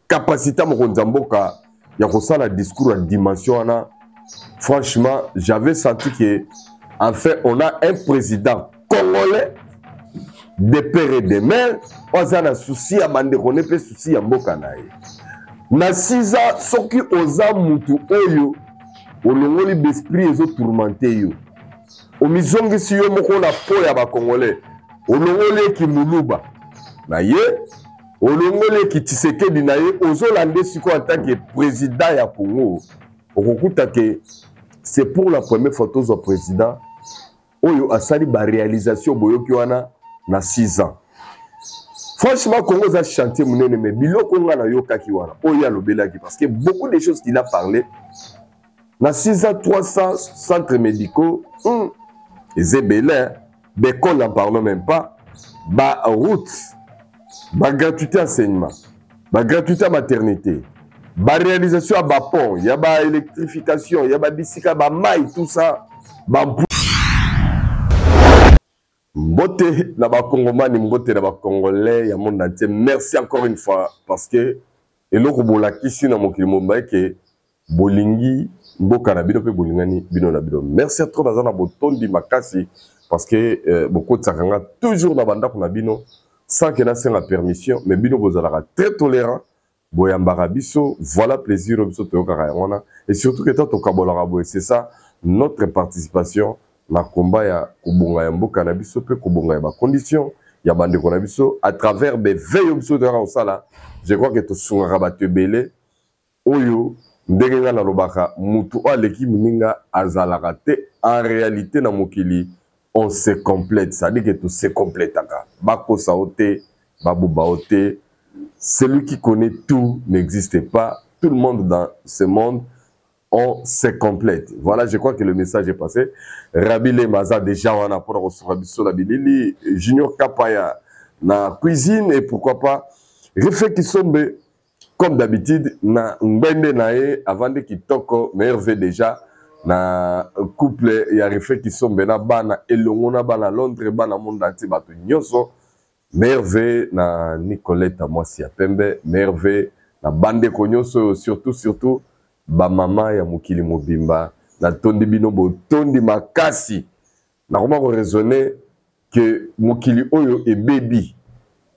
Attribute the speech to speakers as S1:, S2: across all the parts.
S1: capacité mokonzi mboka ya kosala discours à dimension wana. Franchement, j'avais senti que en fait on a un président congolais de père et de mère, on a un souci à bande connaît pas souci à mboka nae. Na 6 ans soki oza mutu oyo olongoli d'esprit ezo tourmenté yo. Omizongi si yo moko na po ya ba congolais. Olongoli ki muluba. Na ye olongoli ki Tshisekedi na ye ozolande siko en tant que président ya Congo. Okukuta ke c'est pour la première fois tozo président oyo asali ba réalisation boyoki wana na 6 ans. Franchement, Congo a chanté mon mais biloko nga na yokaki wana oya lobelaki parce que beaucoup de choses qu'il a parlé na 6 ans 300 centres médicaux Zébélin Bécon n'en parlons même pas ba route ba gratuité enseignement ba gratuité maternité ba réalisation à ba pont y a ba électrification y a ba bisika ba maille tout ça ba Mbote na ba Congomani, mbote na ba Congolais, ya monde entier. Merci encore une fois parce que eloko bolakisi na mokili mobile ke bolingi mboka na bino pe bolingani bino na bino. Merci à trop bazana botondi makasi parce que beaucoup de sakanga toujours na banda na bino sans que na senga permission mais bino bozalaka très tolérant boyambaka biso voilà plaisir biso toyokaka yango et surtout que to kabolaka boye c'est ça notre participation na combat ya kubunga ya mboka na biso pe kubunga ya ba condition ya bandeko na biso à travers be veille biso de ra osala. Je crois que to sungaka bato ebele oyo ndenge nga na lobaka mutu aleki muninga azalaka te en réalité na mokili on se complète, ça dit que tout se complète bakosa ote babuba ote. Celui qui connaît tout n'existe pas, tout le monde dans ce monde on se complète. Voilà, je crois que le message est passé. Rabile Maza déjà on a pour la bilili Junior Kapaya na cuisine et pourquoi pas Refait qui sombe comme d'habitude na ngende nae avant de kitoko merveille déjà na couple ya Refait qui sombe na bana elongo na bana Londres bana monde entier bato nyoso merveille na Nicolette moi si a pembe merveille na bande konyoso surtout ba mama ya mokili mobimba na tondi bino bo tondi makasi na comment raisonner que mokili oyo e baby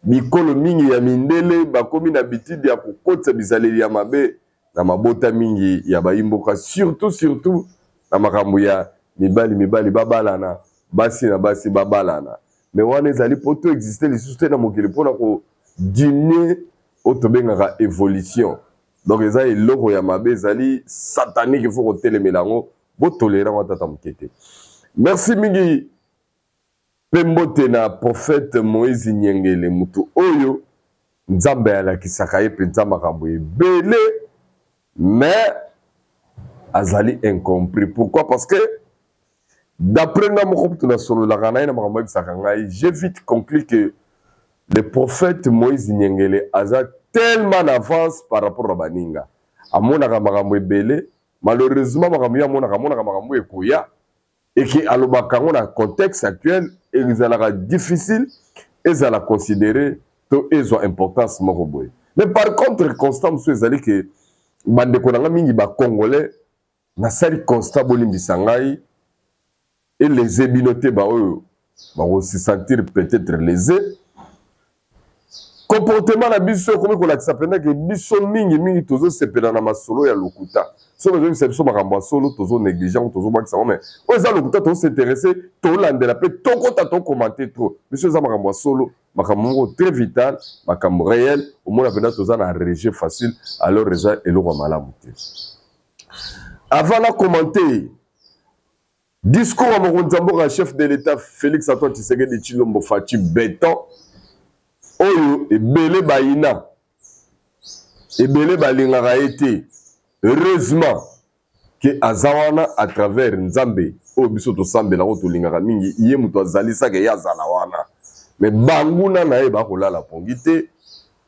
S1: mikolo mingi ya mindele ba komi na bitidi ya kokotsa bizaleli ya mabe na mabota mingi ya baimboka surtout na makambo ya mibali babalana basi na basi babalana mais wana ezali poto exister lisusu na mokili pona ko diminuer otobengaka évolution. Donc, les gens, l'eau ya mabe zali satanique, il faut que le mélange, bon tolérant tata mukete. Merci mingi. Pembote na prophète Moïse Nyengele mutu oyo nzambe ala kisakaye penza makambo ebele mais azali incompris. Pourquoi? Parce que d'après na moko tuna solo la kana na makambo bisakangai, j'ai vite conclu que le prophète Moïse Nyengele azali tellement en avance par rapport à Baninga. Amonaka makambo ebele, malheureusement makambo ya monaka makambo ekoya et qui alobaka na contexte actuel ezalaka difficile ezala considérer to ezo importance moko boy. Mais par contre constant so ezali que bandeko nanga mingi ba congolais na sali constat bolimbisa ngai et les ébinotés ba oyo ba se sentir peut-être lésés. Comportement na biso comme ko la sapena que biso mingi tozo sepela na masolo ya lokuta. So besoin c'est biso makambo solo tozo négligent tozo bakisa mais oza lokuta tozo s'intéresser to landela pe to kota to commenter trop. Biso za makambo solo makambo très vital, makambo réel au moins pena toza na rejet facile alors reza eloko malamu te. Avant la commenter discours à mon chef de l'État Félix Antoine Tshisekedi Tshilombo Fachi béton oyo ebele baina ebele balingaka ete heureusement que azawana à travers nzambe oyo biso tosambela ko tolingaka mingi iye muto azalisaka ye azala wana mais banguna na ye bakolala pongi te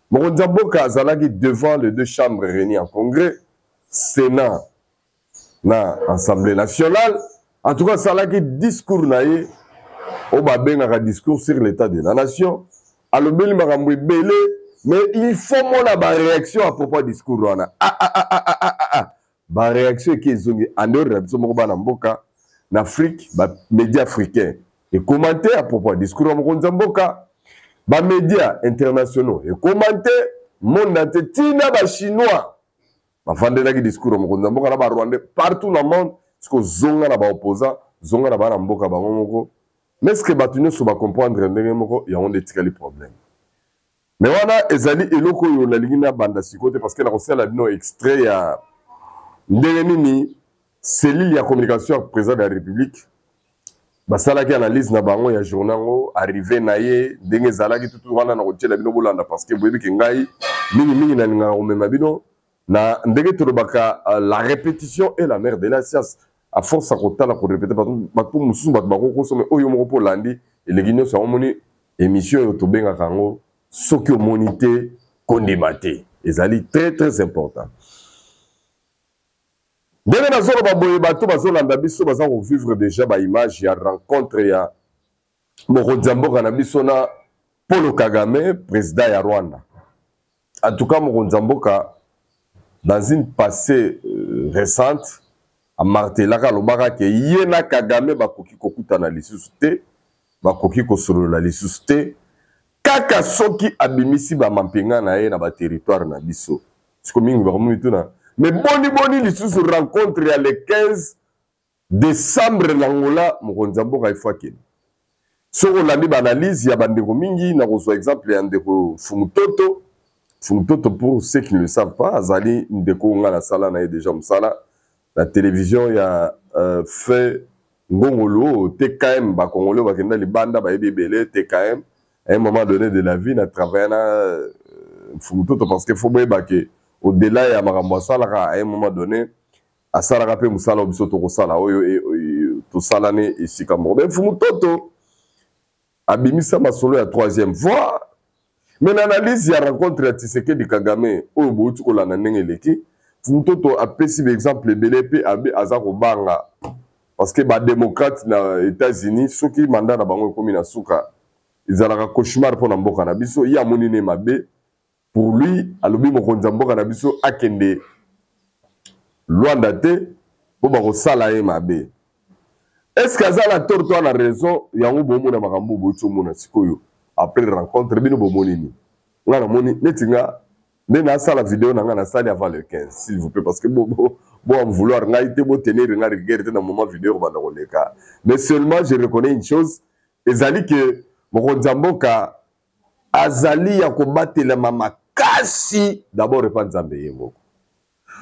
S1: mokonzi mboka azalaki devant les deux chambres réunies en congrès Sénat na Assemblée nationale en tout cas azalaki discours na ye oyo babengaka discours sur l'état de la nation alobeli makambo ebele mais il faut mon réaction à propos du discours wana ba réaction qui est en dehors de biso moko bana mboka en Afrique ba médias africains et commenter à propos du discours wa mokonzi mboka ba médias internationaux et commenter monde entier tina ba chinois ba fandela ki discours wa mokonzi mboka na ba rwandais partout dans le monde parce que zonga na ba opposants zonga na bana mboka bango moko mais est-ce que batu nyonso ba comprendre ndenge moko ya onde tikali problème. Mais wana ezali eloko yo na lingi na banda sikote parce que na kosala bino extrait ya ndenge nini cellule ya communication avec président de la République basalaki analyse na bango ya journal ngo arrivé na ye ndenge ezalaki tutu wana na kotiela bino bolanda parce que boyebi ke ngai mingi na ninga komema bino na ndenge tolobaka la répétition est la mère de la science à force à kotala ko répéter bato mususu bato bakokosome oyo moko po landi eleki nyonso amoni émission oyo tobengaka yango soki omoni te kondima te ezali très important. Ndenge nazoloba boye bato bazolanda biso baza kovivre déjà baimage ya rencontre ya mokonzi mboka na biso na Paul Kagame président ya Rwanda. En tout cas mokonzi mboka dans une passée récente amartelaka lobaka ke ye na Kagame bakoki kokutana lisusu te bakoki kosolola lisusu te kaka soki abimisi ba mampinga na ye na ba territoire na biso siko mingi bakomi tuna mais boni lisusu rencontre ya le 15 décembre langola mokonzi mboka ifakeni soko landi ba analyse ya bandeko mingi na kozwa exemple ya ndeko Fumutoto pour ceux qui ne le savent pas azali ndeko nga na sala na ye déjà musala la télévision ya fait ngongolo TKM ba congolais ba kenda libanda ba ebebele TKM à un moment donné de la vie na travailler na Fumutoto parce que faut boyeba ke au-delà ya makambo asalaka à un moment donné asalaka pe musala obiso to kosala oyo to salane esika moko ben Fumutoto abimisa masolo ya troisième fois mais l'analyse ya rencontre ya Tshisekedi Kagame oyo bouti kolanda ndenge eleki Fumutoto apesi l'exemple ebele pe abe aza kobanga parce que ba démocrate na États-Unis soki mandat na bango ekomi na suka ezalaka cauchemar pour na mboka na biso ya monine mabe pour lui alobi mokonzi mboka na biso akende Luanda te po ba kosala ye mabe. Est-ce que azala tort to na raison yango bomona makambo bocho mona sikoyo après rencontre bino bomoni ni ngana moni netinga nena sala vidéo na ngana sali avant le 15 s'il vous plaît parce que bon en vouloir ngaite bo tenir nga rigueur na moment vidéo banda koleka mais seulement je reconnais une chose ezali que mokonzi mboka azali ya kobatela mama kasi d'abord repa nzambe yembo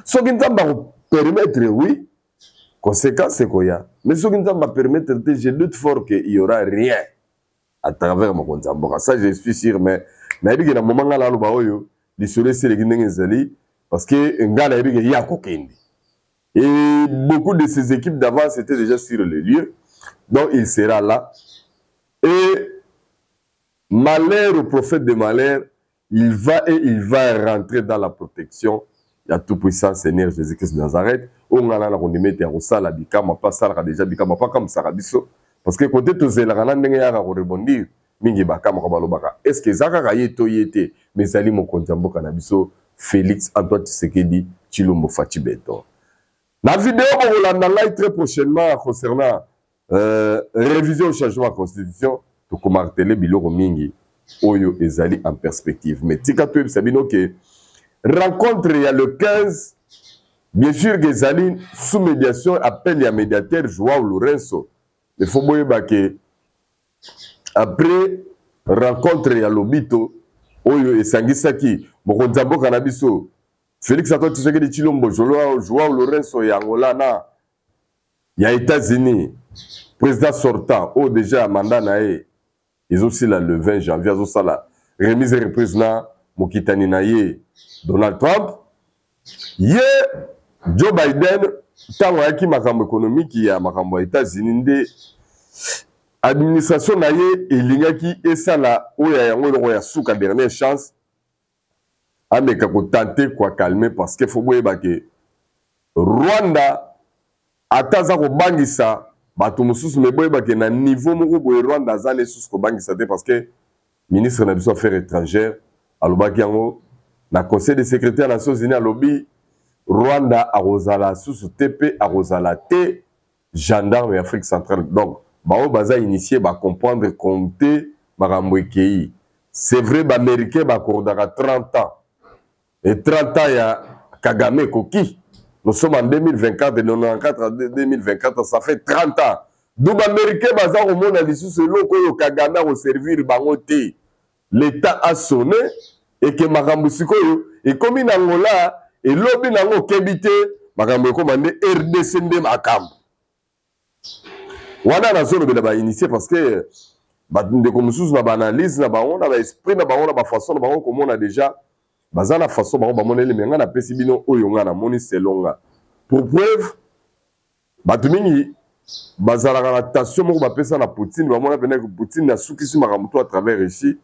S1: soki nzamba ko permettre oui conséquence c'est koya mais soki nzamba permettre je doute fort que il y aura rien à travers mokonzi mboka ça je suis sûr mais na yebi ke na moment ngala loba oyo lisolo seleki ndenge ezali parce que ngala yebi ke ya kokende et beaucoup de ces équipes d'avance étaient déjà sur le lieu donc il sera là et malheur au prophète de malheur il va rentrer dans la protection ya tout puissant Seigneur Jésus-Christ de Nazareth on ngala na kondimete ya kosala bikama pas sala déjà bikama pas comme sarabiso parce que côté tozelaka na ndenge ya ko rebondir mingi bakama ko balobaka est-ce que zaka yeto yete mais ali mokonzi mboka na biso Félix Antoine Tshisekedi Tshilombo Faci Beton la vidéo on l'a live très prochainement concernant révision au changement de la constitution to komartele biloko mingi oyo ezali en perspective mais tika to sabino que rencontre il y a le 15 bien sûr que ezali sous médiation appel ya médiateur Joao Lourenço il faut boyeba que après rencontre ya lobito oyo esangisaki mokonzi mboka na biso Félix Antoine Tshisekedi Tshilombo Joao Lourenço ya Angola na ya États-Unis président sortant au déjà mandat na ye ils aussi là le 20 janvier azo sala remise reprise na mokitani na ye Donald Trump ye Joe Biden tango yaki makambo économique ya makambo ya États-Unis nde administration na ye elingaki esala oya yango eloko ya suka dernière chance ameka kotante kwa calmer parce que faut boyeba ke Rwanda ataza kobangisa bato mosusu me boyeba ke na niveau moko boye Rwanda azali susu kobangisa te parce que ministre na biso affaires étrangères alobaki yango na conseil de secrétaire des Nations Unies alobi Rwanda arozala sous TP arozala T gendarme Afrique centrale. Donc bao baza initié ba comprendre compter makambo ekei. C'est vrai ba américain ba kordaka 30 ans. Et 30 ans ya Kagame koki. Nous sommes en 2024 et 94 à 2024, ça fait 30 ans. Donc les Américains baza au monde ali sous le ko Kagame au servir bango te. L'État a sonné et que makambo sikoyo et comme in Angola et lobby nango kebité makambo commandé RDC nde makambo. Wana na zone ba initié parce que ba ndeko mususu na ba analyse na ba on na ba esprit na ba on na ba façon na ba comme on a déjà baza na façon ba moneli menga na pesi bino oyo nga na moni selonga. Pour preuve batu mingi bazala na tension moko ba pesa na Poutine ba mona pena que Poutine na sukisi makambo à travers ici.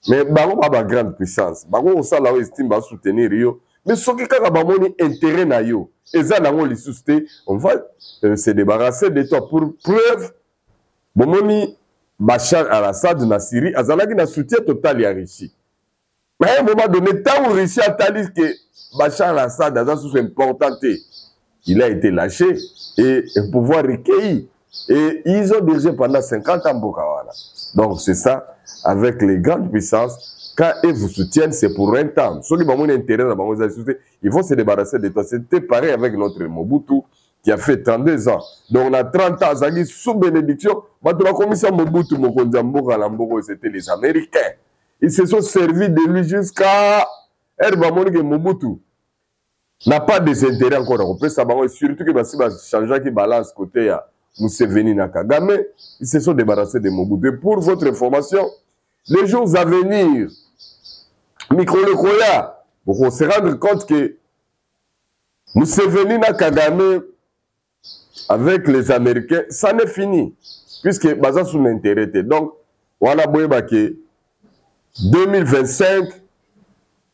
S1: Mais bango ba grande puissance. Bango osala o estime ba soutenir yo. Mais soki kaka ba moni intérêt na yo. Eza nango li susté, on va se débarrasser de toi pour preuve. Bon moni Bachar al-Assad na Syrie azalaki na soutien total ya Russie. Mais à un moment donné, tant où Russie a dit que Bachar al-Assad a sous important, il a été lâché et le pouvoir recueilli. Et ils ont dirigé pendant 50 ans Bokawana. Donc c'est ça, avec les grandes puissances, quand ils vous soutiennent, c'est pour un temps. Ceux qui ont un intérêt, ils vont se débarrasser de toi. C'était pareil avec notre Mobutu, qui a fait 32 ans. Donc on a 30 ans, ça dit sous bénédiction, la commission Mobutu, c'était les Américains. Ils se sont servis de lui jusqu'à Herbamoni Mobutu. N'a pas des intérêts encore. On peut savoir surtout que si changer qui balance côté à Museveni Nakagame, ils se sont débarrassés de Mobutu. Et pour votre information, les jours à venir, Micro Le Koya, on se rendre compte que Museveni Nakagame avec les Américains, ça n'est fini. Puisque Baza son intérêt. Donc, on a beau 2025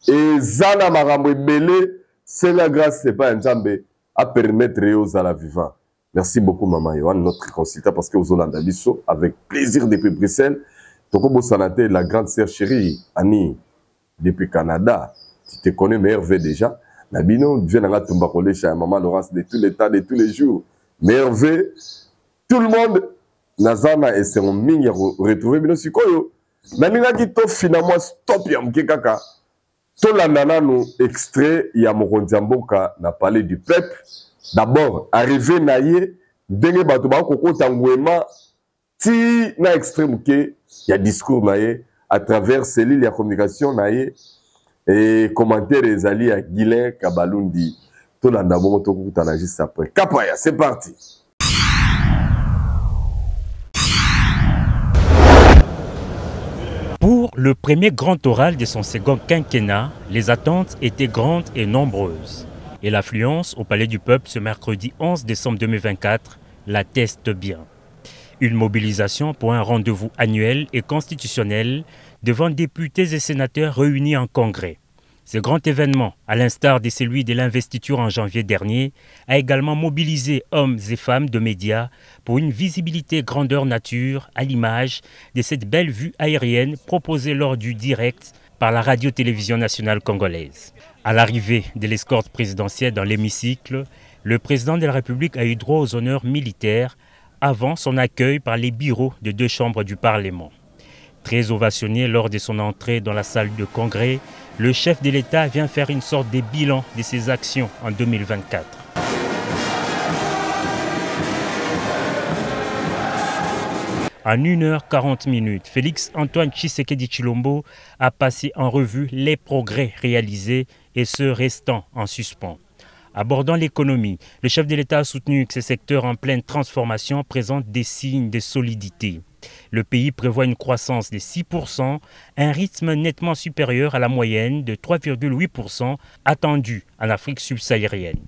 S1: et Zana Marambo Belé, c'est la grâce, c'est pas un Zambé à permettre aux à la vivant. Merci beaucoup, Maman Yohan, notre consultant, parce que vous avez Bisso, avec plaisir depuis Bruxelles. Tokobo Sanate, la grande sœur chérie, Annie, depuis Canada. Tu te connais, mais Hervé déjà. Nabino, vient à Tumbakole chez Maman Laurence de tous les temps, de tous les jours. Mais Hervé, tout le monde, Nazana et son ming retrouvé Bino Sikoyo. Naningaki to finalement stop ya mkekaka. To landana nous extrait ya Mokondiamboka na parler du peuple. D'abord, arrivé naye, denge bato ba kokota ngwema ti na extrême ke ya discours naye à travers cellule ya communication naye et commentaires ezali ya Guilain Kabalundi. To landa bongo to kokutana juste après. Kapaya, c'est parti.
S2: Pour le premier grand oral de son second quinquennat, les attentes étaient grandes et nombreuses. Et l'affluence au Palais du Peuple ce mercredi 11 décembre 2024 l'atteste bien. Une mobilisation pour un rendez-vous annuel et constitutionnel devant députés et sénateurs réunis en congrès. Ce grand événement, à l'instar de celui de l'investiture en janvier dernier, a également mobilisé hommes et femmes de médias pour une visibilité grandeur nature à l'image de cette belle vue aérienne proposée lors du direct par la radio-télévision nationale congolaise. À l'arrivée de l'escorte présidentielle dans l'hémicycle, le président de la République a eu droit aux honneurs militaires avant son accueil par les bureaux de 2 chambres du Parlement. Très ovationné lors de son entrée dans la salle de congrès, le chef de l'État vient faire une sorte de bilan de ses actions en 2024. En 1h40, Félix Antoine Tshisekedi Tshilombo a passé en revue les progrès réalisés et ceux restant en suspens. Abordant l'économie, le chef de l'État a soutenu que ces secteurs en pleine transformation présentent des signes de solidité. Le pays prévoit une croissance de 6%, un rythme nettement supérieur à la moyenne de 3,8% attendue en Afrique subsaharienne.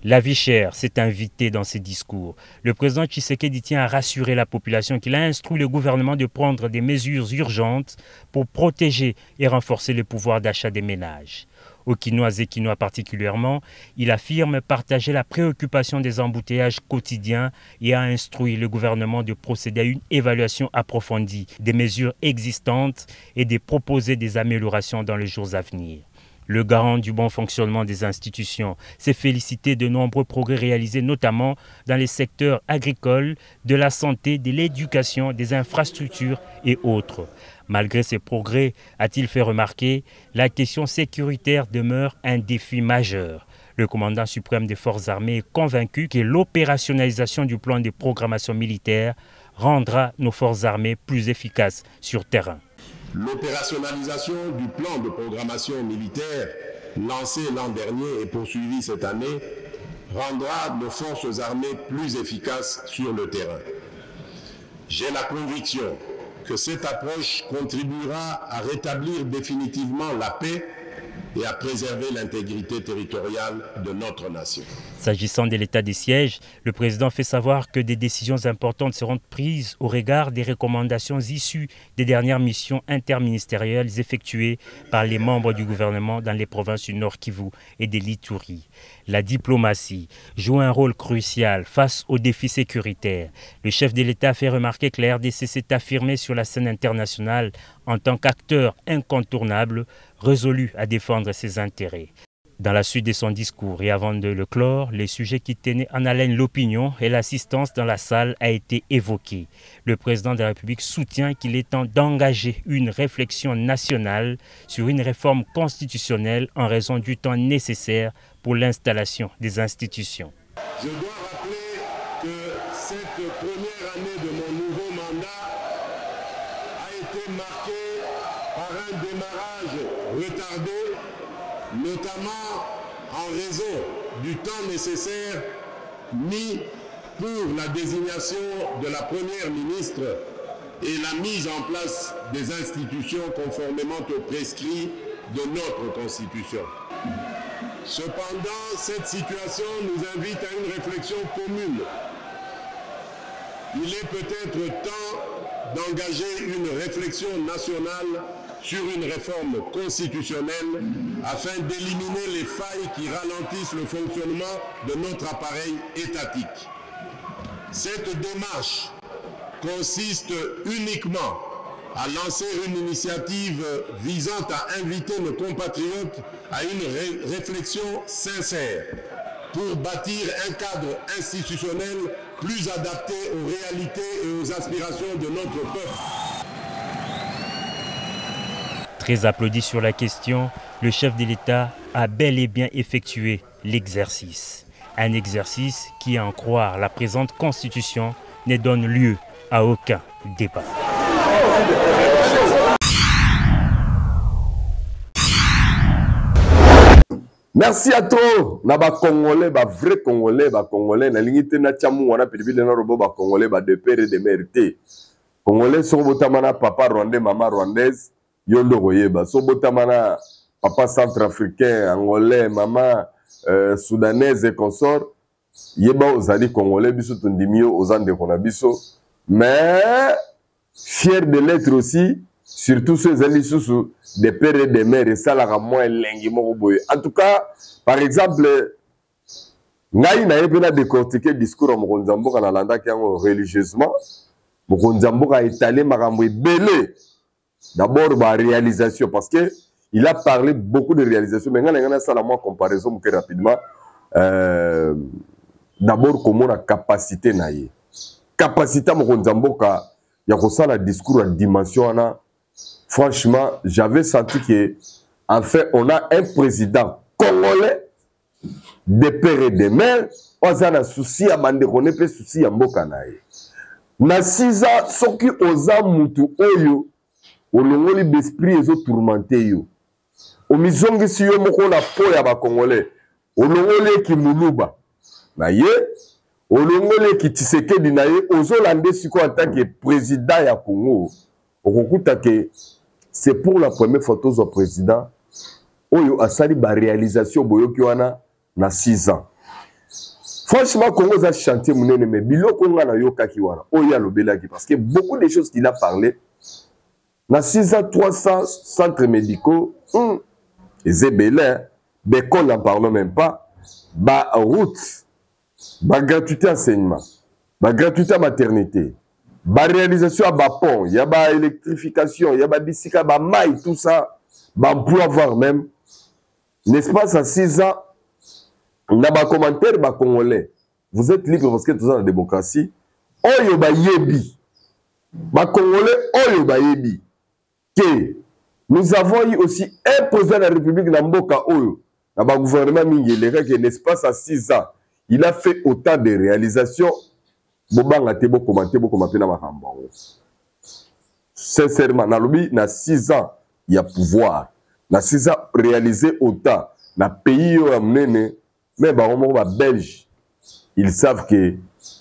S2: La vie chère s'est invitée dans ses discours. Le président Tshisekedi tient à rassurer la population qu'il a instruit le gouvernement de prendre des mesures urgentes pour protéger et renforcer le pouvoir d'achat des ménages. Aux Kinois et Kinois particulièrement, il affirme partager la préoccupation des embouteillages quotidiens et a instruit le gouvernement de procéder à une évaluation approfondie des mesures existantes et de proposer des améliorations dans les jours à venir. Le garant du bon fonctionnement des institutions s'est félicité de nombreux progrès réalisés, notamment dans les secteurs agricoles, de la santé, de l'éducation, des infrastructures et autres. Malgré ces progrès, a-t-il fait remarquer, la question sécuritaire demeure un défi majeur. Le commandant suprême des forces armées est convaincu que l'opérationnalisation du plan de programmation militaire rendra nos forces armées plus efficaces sur terrain.
S3: L'opérationnalisation du plan de programmation militaire lancé l'an dernier et poursuivi cette année rendra nos forces armées plus efficaces sur le terrain. J'ai la conviction que cette approche contribuera à rétablir définitivement la paix et à préserver l'intégrité territoriale de notre nation.
S2: S'agissant de l'état des sièges, le président fait savoir que des décisions importantes seront prises au regard des recommandations issues des dernières missions interministérielles effectuées par les membres du gouvernement dans les provinces du Nord Kivu et de l'Ituri. La diplomatie joue un rôle crucial face aux défis sécuritaires. Le chef de l'État fait remarquer que la RDC s'est affirmée sur la scène internationale en tant qu'acteur incontournable, résolu à défendre ses intérêts. Dans la suite de son discours et avant de le clore, les sujets qui tenaient en haleine l'opinion et l'assistance dans la salle a été évoqué. Le président de la République soutient qu'il est temps d'engager une réflexion nationale sur une réforme constitutionnelle en raison du temps nécessaire pour l'installation des institutions.
S3: Je dois rappeler que cette première année de mon nouveau mandat a été marquée par un démarrage retardé, notamment en raison du temps nécessaire mis pour la désignation de la première ministre et la mise en place des institutions conformément aux prescrits de notre Constitution. Cependant, cette situation nous invite à une réflexion commune. Il est peut-être temps d'engager une réflexion nationale sur une réforme constitutionnelle afin d'éliminer les failles qui ralentissent le fonctionnement de notre appareil étatique. Cette démarche consiste uniquement à lancer une initiative visant à inviter nos compatriotes à une réflexion sincère pour bâtir un cadre institutionnel plus adapté aux réalités et aux aspirations de notre peuple.
S2: Très applaudi sur la question, le chef de l'État a bel et bien effectué l'exercice. Un exercice qui, à en croire la présente Constitution, ne donne lieu à aucun débat.
S1: Merci à toi, Naba Congolais, vrai Congolais, Congolais, na lingite na chamu wana pilipili na robo Congolais, de père et de mérité. Congolais sont botamana papa rwandais, maman rwandaise, yondo royeba. Sont botamana papa centrafricain, angolais, maman soudanaise et consort. Yeba ozali Congolais, biso tundimio ozande konabiso. Mais fier de l'être aussi. Surtout ceux amis sous des pères et des mères et ça la moins en tout cas, par exemple, Ngai n'a pas décortiqué le discours de Mokonzambo quand on l'a religieusement. Mokonzambo a étalé Maramboui belé. D'abord, la réalisation, parce que il a parlé beaucoup de réalisations. Mais on a ça la moins comparaison rapidement. D'abord, comment la capacité naïe. Capacité Mokonzambo il y a ça le discours à dimension. Franchement, j'avais senti que, en fait, on a un président congolais, des pères et des mères, on a un souci à Mandekone, un souci à Mbokanaï. Na 6 ans, ce qui osa mutu oyo, au longoli d'esprit et tourmenté yo. Au misongi si yo moko na po ya ba congolais, au longoli ki muluba. Na ye, au longoli ki Tshisekedi na ye, ozo lande siko en tant que président ya Congo. Okukuta ke c'est pour la première photo du président oyo asali ba réalisation boyoki wana na 6 ans. Franchement, Congo a chanté munene mais biloko nga na yokaki wana oyo alobelaki parce que beaucoup de choses qu'il a parlé na 6 ans 300 centres médicaux et zebelin D'école, n'en parlons même pas. Bah, route, bah, gratuité enseignement, bah, gratuité maternité, bah, réalisation à bas pont, il y a bah, électrification, il y a bah, bicycle, bah, maille, tout ça, bah, on peut avoir même, l'espace à 6 ans, on a bah, commentaire, bah, congolais. Vous êtes libre parce que tout ça, la démocratie. Oyo ba yebi, ba congolais, oyo ba yebi. Que nous avons eu aussi un président de la République Namboka Oyo, dans le gouvernement Mingélera, qui l'espace à 6 ans, il a fait autant de réalisations. Bobanga te bo commenter, bo commenter na makambo. Sincèrement, na lobi na 6 ans, il y a pouvoir. Na 6 ans réaliser autant na pays yo amnene, mais ba romo ba belge, ils savent que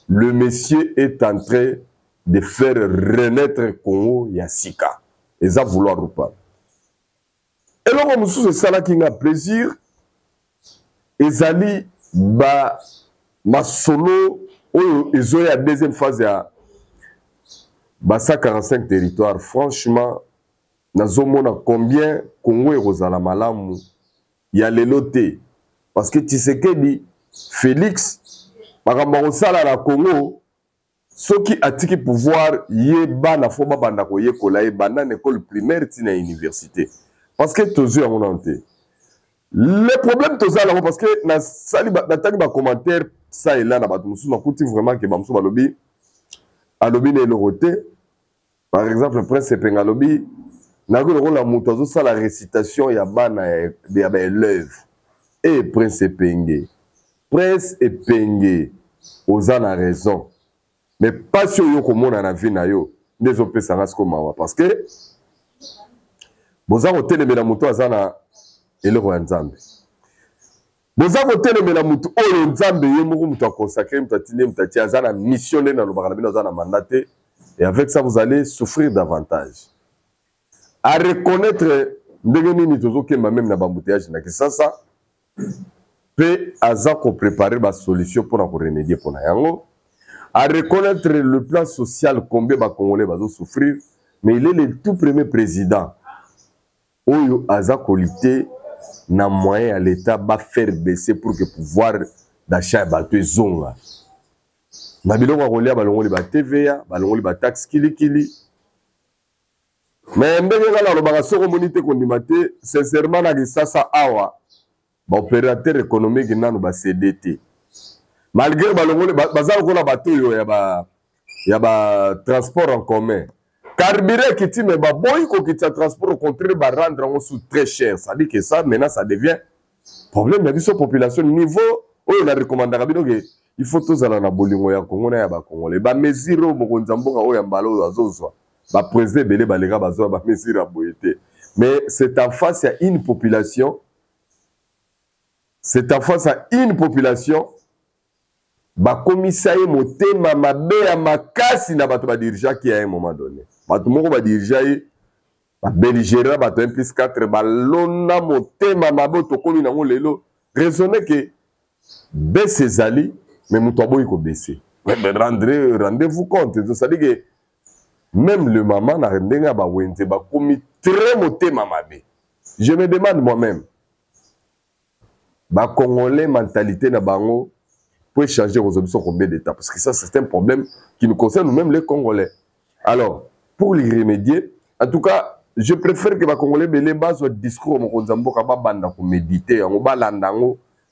S1: le monsieur est en train de faire renaître Congo Yassika. Et ça vouloir ou pas. Et là, on se ça là qui a plaisir. Ezali ba ma solo ils ont eu la deuxième phase à Bassa 45 territoires. Franchement, nazomona combien Congo et Rosala Malamu il y a les lotés. Parce que tu sais que dit Félix, Marambarosala la Congo, ceux qui attirent pouvoir, yeba na foba banda ko yekola e banda école primaire tina université. Parce que tous à mon ante. Le problème tous là parce que na sali na tagi ba commentaire ça et là na batu musu na kuti vraiment que bamso balobi alobi ne loroté. Par exemple le prince Pengalobi na ko la muto ça la récitation ya bana ya ba élève et prince Pengé. Prince Pengé ozana raison. Mais pas sur yo comme on a vu na yo des opé ça reste comme moi parce que boza hôtel de la moto azana et le roi Nzambe boza hôtel de la moto o Nzambe yo moko muto consacré mtatine mtati azana mission na lo bakala bino azana mandaté et avec ça vous allez souffrir davantage à reconnaître ndenge ni tozo kemba même na bambouteillage na kisasa pe azako préparer ba solution pour remédier pour na yango. À reconnaître le plan social combien les Congolais vont souffrir, mais il est le tout premier président. Oyo aza qualité na moyen à l'État va faire baisser pour que pouvoir d'achat bateau zonga. Na biloko kolia balongoli ba TVA, balongoli ba taxe kili. Mais ndenge ngala lo baka soko monite kondimate sincèrement na kisasa awa ba opérateur économique nanu ba CDT. Malgré balongole bazalo ko na bateau yo ya ba transport en commun. Carburant qui ti mais ba boy ko ki transport au contraire ba rendre en sous très cher. Ça dit que ça maintenant ça devient problème de la population niveau on a recommandé que il faut tous aller na bolingo ya Congo na ya ba Congolais. Ba mesure mo konzamboka o ya mbalo azozwa. Ba président belé balega bazwa ba mesure a boyete. Mais c'est en face à une population. C'est en face à une population. Ba commissaire motema mabe ya makasi na bato ba dirigeant qui à un moment donné bato moko ba dirigeant ba belligérant bato 1+4 ba lona motema mabe to komi nango lelo raisonner que baisse ezali mais muto boyi ko baisser mais rendez-vous compte ça dit que même le maman na ndenga ba wenze ba komi très motema mabe. Je me demande moi-même ba congolais mentalité na bango pour changer aux options combien d'étapes. Parce que ça, c'est un problème qui nous concerne nous-mêmes les Congolais. Alors, pour y remédier, en tout cas, je préfère que les Congolais les bases au discours pour méditer,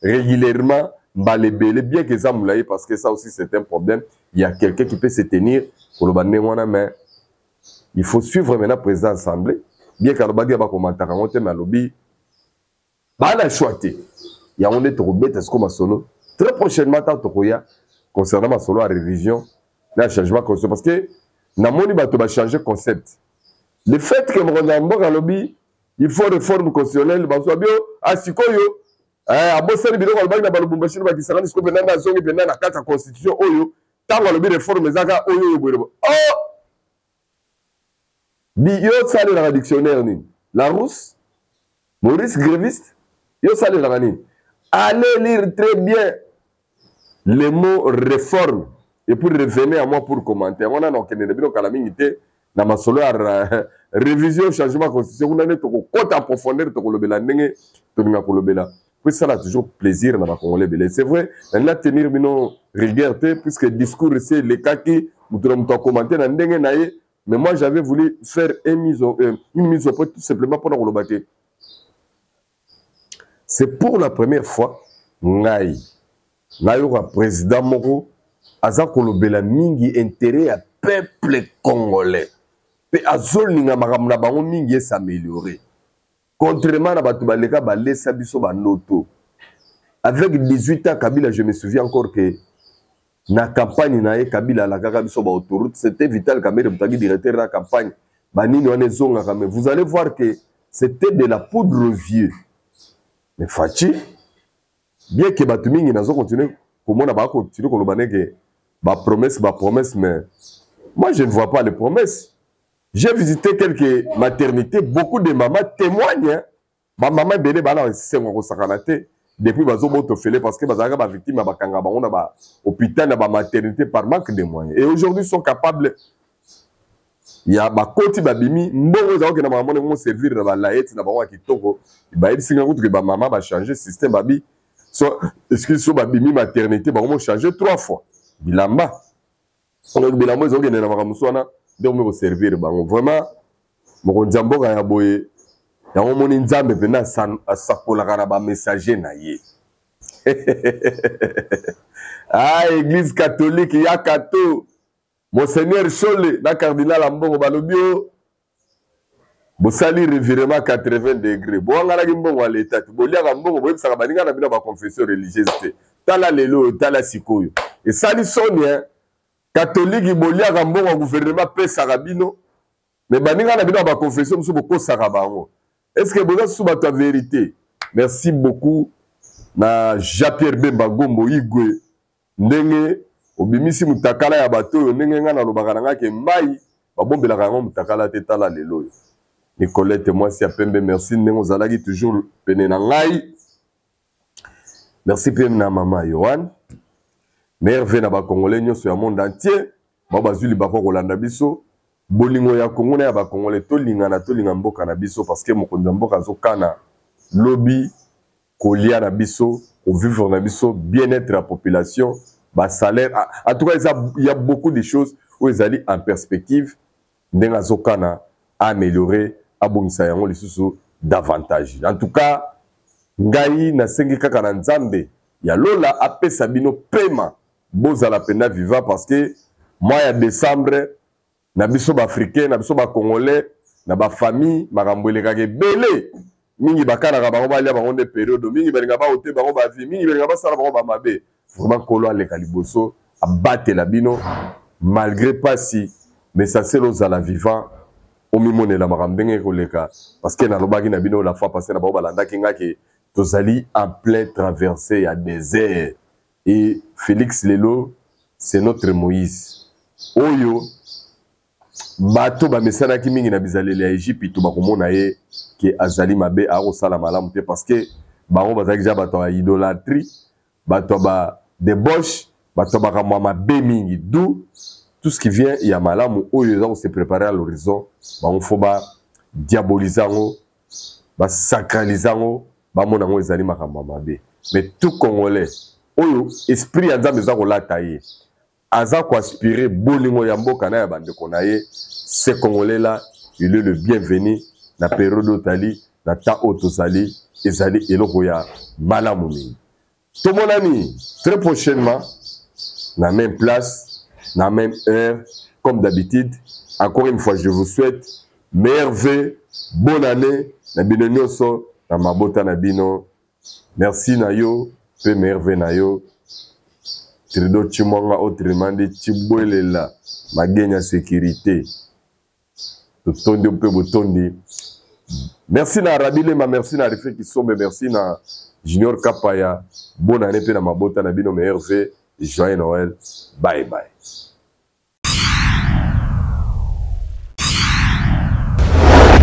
S1: régulièrement, bien que ça moulaye, parce que ça aussi, c'est un problème. Il y a quelqu'un qui peut se tenir pour le banner, mais il faut suivre maintenant la présidence assemblée. Bien que le bagage va commenter, mais lobby, il y a un autre bête, est-ce qu'on m'a solo. Très prochainement, concernant ma solo à révision, là, changement concept. Parce que, dans mon livre, tu vas changer concept. Le fait que mon lobby, il faut réforme constitutionnelle, à Sikoyo, à Bossel, il y a une constitution, tant que le réforme, oh! Yo sale dans le dictionnaire, la rousse, Maurice Gréviste, yo sale dans la allez lire très bien les mots réforme et pour revenir à moi pour commenter. On a donc dans ma solo révision changement constitution on a net côté en profondeur to kolobela ndenge to ninga kolobela puis ça a toujours plaisir dans la Congolais. C'est vrai, on a tenir une rigueur, puisque le discours c'est les cas qui nous commenté dans le mais moi j'avais voulu faire une mise au point tout simplement pour le battre. C'est pour la première fois, Ngai, président Moko, aza kolobela mingi intérêt à peuple congolais. Pe azol ninga makamna bango mingi s'améliorer. Contrairement à batu baleka balesa biso banoto. Avec 18 ans Kabila, je me souviens encore que na campagne na Kabila la kaka biso ba autoroute, c'était Vital Kamerhe mutagi directeur de la campagne. Banini wane zonga kame. Vous allez voir que c'était de la poudre aux yeux. Mais Fachi, bien que batu mingi nazo continuer comment on va continuer kolobane que ba promesse, mais moi je ne vois pas les promesses. J'ai visité quelques maternités, beaucoup de mamans témoignent. Ma maman belé bala sengo sakanate depuis bazo boto fele parce que bazaga ba victime ba kanga ba on ba hôpital na ba maternité par manque de moyens. Et aujourd'hui sont capables il y a ba koti ba bimi mbongo za okena maman mo servir na ba laette na ba wa kitoko ba ebisinga kutu ke ba maman ba changer système babi so excuse so ba bimi maternité ba mo changer 3 fois bilamba on bilamba zo okena na makamuso wana donc me servir bango vraiment mo nzamboka ya boye ya omoni nzambe pena asakola kana ba messager na ye ah église catholique ya kato Monseigneur Chole na cardinal Ambongo balobio bosali revirement 80 degrés bo ngala ki mbongo à l'état bolia ka mbongo bo bisaka baninga na bina ba confession religieuse tala lelo tala sikoyo et sali sonia catholique bolia ka mbongo gouvernement pesa kabino mais baninga na bina ba confession muso boko saka bango est-ce que boza sous ta vérité merci beaucoup na Jean-Pierre Bemba Gombo Igwe ndenge obimisi mutakala ya bato ndenge nga na lobaka nga ke mai babombelaka yango mutakala te tala lelo Nicolette moi si apembe merci ndenge ozalaki toujours pene na ngai merci pe na mama Yohan merve na ba congolais nyonso ya monde entier ba bazuli bako kolanda biso bolingo ya Congo na ya ba congolais tolinga mboka na biso parce que mokonzi mboka zokana lobby kolia na biso au vivre na biso bien-être la population bas salaire en tout cas il y a beaucoup de choses où ils allaient en perspective ndenga zokana améliorer abongisa yango lisusu davantage en tout cas ngai na sengi kaka na nzambe ya lola apesa bino pema bozala pena viva parce que mois ya décembre na biso ba africain na biso ba congolais na ba famille makambo elekaka ebele mingi bakanaka bango balia bango nde période mingi balinga baote bango ba vie mingi balinga basala bango ba mabe vraiment kolo aleka liboso abatela bino malgré pas si mais ça c'est lozala vivant omimonela makambo ndenge koleka parce que nalobaki na bino la fois passée na bango balandaki ngaki tozali en plein traversée ya désert et Félix Lelo c'est notre Moïse oyo bato bamesanaki mingi na bizaleli ya Egypte to bakomona ye ke azali mabe akosala malamu te parce que bango bazalaki ja bato ya idolâtrie bato ba débauche bato bakamwa mabe mingi d'où tout ce qui vient ya malamu oyo za se préparer à l'horizon bango fo ba diaboliser ngo ba sacraliser ngo ba mona ngo ezali makamwa mabe mais tout congolais oyo esprit ya nzambe za kolata ye aza ko aspirer bolingo ya mboka na ya bandeko na ye ce congolais là il est le bienvenu na période otali na ta otozali ezali eloko ya malamu mingi tomonani très prochainement na même place na même heure comme d'habitude encore une fois je vous souhaite meilleurs vœux bonne année na bino nyonso na mabota na bino merci na yo pe meilleurs vœux na yo Trido Chimonga autrement dit Chibwelela Magenya sécurité Totondi peu botondi. Merci na Rabile ma merci na Rife qui sombe merci na Junior Kapaya bonne année pe na mabota na bino meilleur vœux joyeux Noël bye bye.